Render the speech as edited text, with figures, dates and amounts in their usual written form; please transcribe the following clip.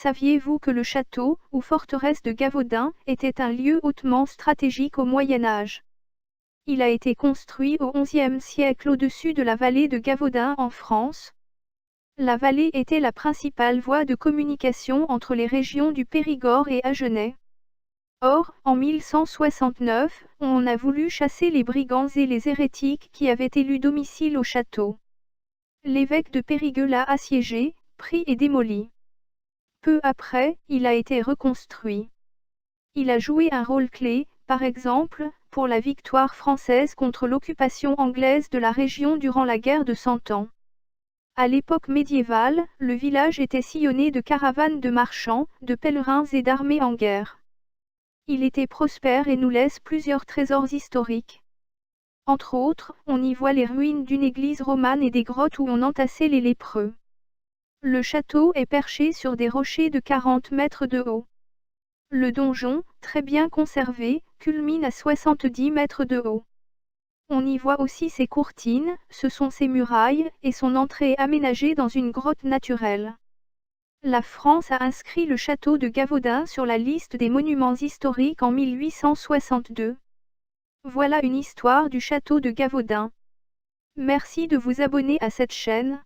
Saviez-vous que le château, ou forteresse de Gavaudan, était un lieu hautement stratégique au Moyen Âge? Il a été construit au XIe siècle au-dessus de la vallée de Gavaudan en France. La vallée était la principale voie de communication entre les régions du Périgord et Agenais. Or, en 1169, on a voulu chasser les brigands et les hérétiques qui avaient élu domicile au château. L'évêque de Périgueux l'a assiégé, pris et démoli. Peu après, il a été reconstruit. Il a joué un rôle clé, par exemple, pour la victoire française contre l'occupation anglaise de la région durant la guerre de Cent Ans. À l'époque médiévale, le village était sillonné de caravanes de marchands, de pèlerins et d'armées en guerre. Il était prospère et nous laisse plusieurs trésors historiques. Entre autres, on y voit les ruines d'une église romane et des grottes où on entassait les lépreux. Le château est perché sur des rochers de 40 mètres de haut. Le donjon, très bien conservé, culmine à 70 mètres de haut. On y voit aussi ses courtines, ce sont ses murailles, et son entrée aménagée dans une grotte naturelle. La France a inscrit le château de Gavaudan sur la liste des monuments historiques en 1862. Voilà une histoire du château de Gavaudan. Merci de vous abonner à cette chaîne.